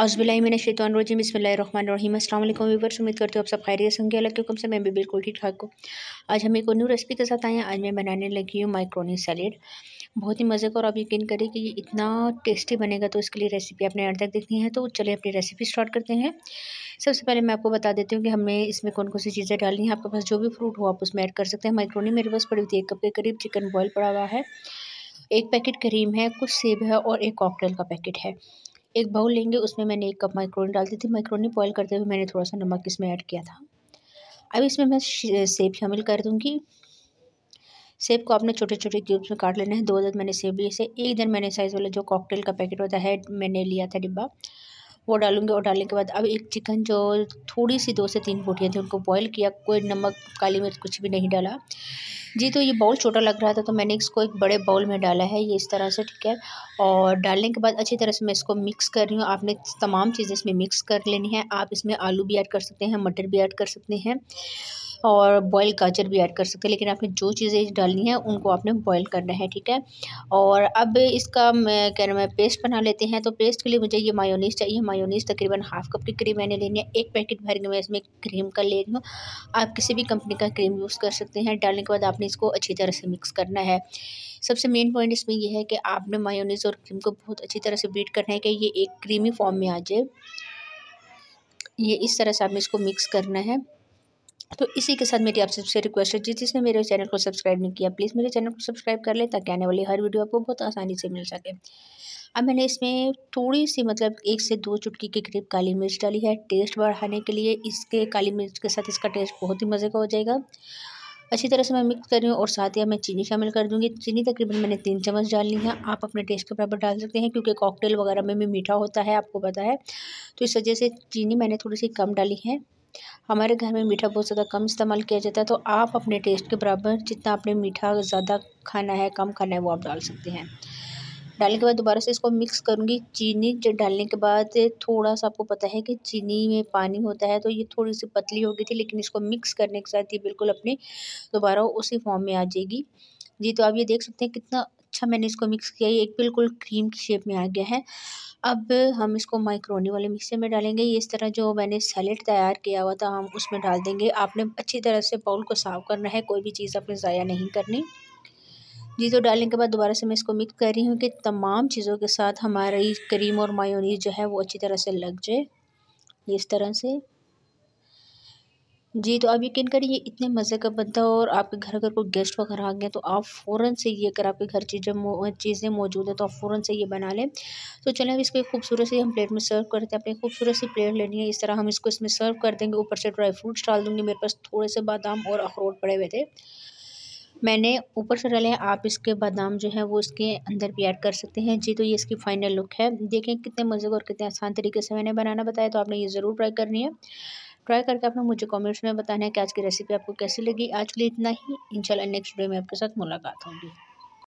औज़ुबिल्लाहिमिनश्शैतानिर्रजीम बिस्मिल्लाहिर्रहमानिर्रहीम। अस्सलाम वालेकुम व्यूअर्स, उम्मीद करती हूँ आप सब खैरियत से होंगे। अल्लाह के हुक्म से मैं भी बिल्कुल ठीक ठाक हूँ। आज हम एक और न्यू रेसिपी के साथ आए हैं। आज मैं बनाने लगी हूँ माइक्रोनी सैलेड। बहुत ही मज़े का, और आप यकीन करें कि ये इतना टेस्टी बनेगा, तो इसके लिए रेसिपी अपने अंत तक देखनी है। तो चलिए अपनी रेसिपी स्टार्ट करते हैं। सबसे पहले मैं आपको बता देती हूँ कि हमें इसमें कौन कौन सी चीज़ें डालनी है। आपके पास जो भी फ्रूट हो आप उसमें ऐड कर सकते हैं। माइक्रोनी मेरे पास पड़ी हुई थी 1 कप के करीब। चिकन बॉयल पड़ा हुआ है, 1 पैकेट क्रीम है, कुछ सेब है और 1 कॉकटेल का पैकेट है। एक बाउल लेंगे, उसमें मैंने 1 कप माइक्रोनी डाल दी थी। माइक्रोनी बॉयल करते हुए मैंने थोड़ा सा नमक इसमें ऐड किया था। अब इसमें मैं सेब शामिल कर दूँगी। सेब को आपने छोटे छोटे क्यूब्स में काट लेना है। 2 अदद मैंने सेब लिए से, 1 अदद मैंने साइज़ वाला जो कॉकटेल का पैकेट होता है मैंने लिया था डिब्बा, वो डालूँगी। और डालने के बाद अब एक चिकन जो थोड़ी सी 2 से 3 बोटियाँ थी उनको बॉयल किया। कोई नमक, काली मिर्च कुछ भी नहीं डाला जी। तो ये बाउल छोटा लग रहा था तो मैंने इसको एक बड़े बाउल में डाला है, ये इस तरह से, ठीक है। और डालने के बाद अच्छी तरह से मैं इसको मिक्स कर रही हूँ। आपने तमाम चीज़ें इसमें मिक्स कर लेनी है। आप इसमें आलू भी ऐड कर सकते हैं, मटर भी ऐड कर सकते हैं और बॉयल गाजर भी ऐड कर सकते हैं, लेकिन आपने जो चीज़ें डालनी है उनको आपने बॉयल करना है, ठीक है। और अब इसका मैं कह रहा हूँ पेस्ट बना लेते हैं। तो पेस्ट के लिए मुझे ये मायोनीज़ चाहिए। मायोनीज़ तकरीबन हाफ़ कप के करीब मैंने लेनी है। 1 पैकेट भर के मैं इसमें क्रीम का ले रही हूँ। आप किसी भी कंपनी का क्रीम यूज़ कर सकते हैं। डालने के बाद आपने इसको अच्छी तरह से मिक्स करना है। सबसे मेन पॉइंट इसमें ये है कि आपने मायोनीज़ और क्रीम को बहुत अच्छी तरह से बीट करना है कि ये एक क्रीमी फॉर्म में आ जाए। ये इस तरह से आपने इसको मिक्स करना है। तो इसी के साथ मेरी आप सबसे रिक्वेस्ट है, जिसने मेरे चैनल को सब्सक्राइब नहीं किया प्लीज़ मेरे चैनल को सब्सक्राइब कर लें, ताकि आने वाली हर वीडियो आपको बहुत आसानी से मिल सके। अब मैंने इसमें थोड़ी सी, मतलब 1 से 2 चुटकी के करीब काली मिर्च डाली है, टेस्ट बढ़ाने के लिए। इसके काली मिर्च के साथ इसका टेस्ट बहुत ही मज़े का हो जाएगा। अच्छी तरह से मैं मिक्स कर रही हूँ और साथ ही मैं चीनी शामिल कर दूँगी। चीनी तकरीबन मैंने 3 चम्मच डालनी है। आप अपने टेस्ट के बराबर डाल सकते हैं, क्योंकि कॉकटेल वगैरह में भी मीठा होता है, आपको पता है। तो इस वजह से चीनी मैंने थोड़ी सी कम डाली है। हमारे घर में मीठा बहुत ज़्यादा कम इस्तेमाल किया जाता है, तो आप अपने टेस्ट के बराबर जितना आपने मीठा ज़्यादा खाना है, कम खाना है, वो आप डाल सकते हैं। डालने के बाद दोबारा से इसको मिक्स करूँगी। चीनी जो डालने के बाद थोड़ा-सा, आपको पता है कि चीनी में पानी होता है, तो ये थोड़ी-सी पतली हो गई थी, लेकिन इसको मिक्स करने के साथ ये बिल्कुल अपने दोबारा उसी फॉर्म में आ जाएगी। जी, तो आप ये देख सकते हैं कितना अच्छा मैंने इसको मिक्स किया, ये एक बिल्कुल क्रीम की शेप में आ गया है। अब हम इसको माइक्रोनी वाले मिक्सर में डालेंगे। ये इस तरह जो मैंने सैलेड तैयार किया हुआ था हम उसमें डाल देंगे। आपने अच्छी तरह से बाउल को साफ़ करना है, कोई भी चीज़ आपने ज़ाया नहीं करनी। जी, तो डालने के बाद दोबारा से मैं इसको मिक्स कर रही हूँ कि तमाम चीज़ों के साथ हमारी क्रीम और मायोनीज़ जो है वो अच्छी तरह से लग जाए, ये इस तरह से। जी, तो आप यकीन करिए ये इतने मज़े का बनता है, और आपके घर अगर कोई गेस्ट वगैरह आ गए तो आप फ़ौरन से ये, अगर आपके घर चीज़ें मौजूद हैं तो आप फ़ौरन से ये बना लें। तो चलें अब इसको एक खूबसूरत सी हम प्लेट में सर्व करते हैं। अपनी खूबसूरत सी प्लेट लेनी है, इस तरह हम इसको इसमें सर्व कर देंगे। ऊपर से ड्राई फ्रूट्स डाल दूँगी। मेरे पास थोड़े से बादाम और अखरोट पड़े हुए थे, मैंने ऊपर से डाले हैं। आप इसके बादाम जो है वो इसके अंदर भी ऐड कर सकते हैं। जी, तो ये इसकी फ़ाइनल लुक है। देखें कितने मज़े का और कितने आसान तरीके से मैंने बनाना बताया, तो आपने ये ज़रूर ट्राई करनी है। ट्राई करके आपने मुझे कमेंट्स में बताना है कि आज की रेसिपी आपको कैसी लगी। आज के लिए इतना ही। इंशाल्लाह नेक्स्ट वीडियो में आपके साथ मुलाकात होगी।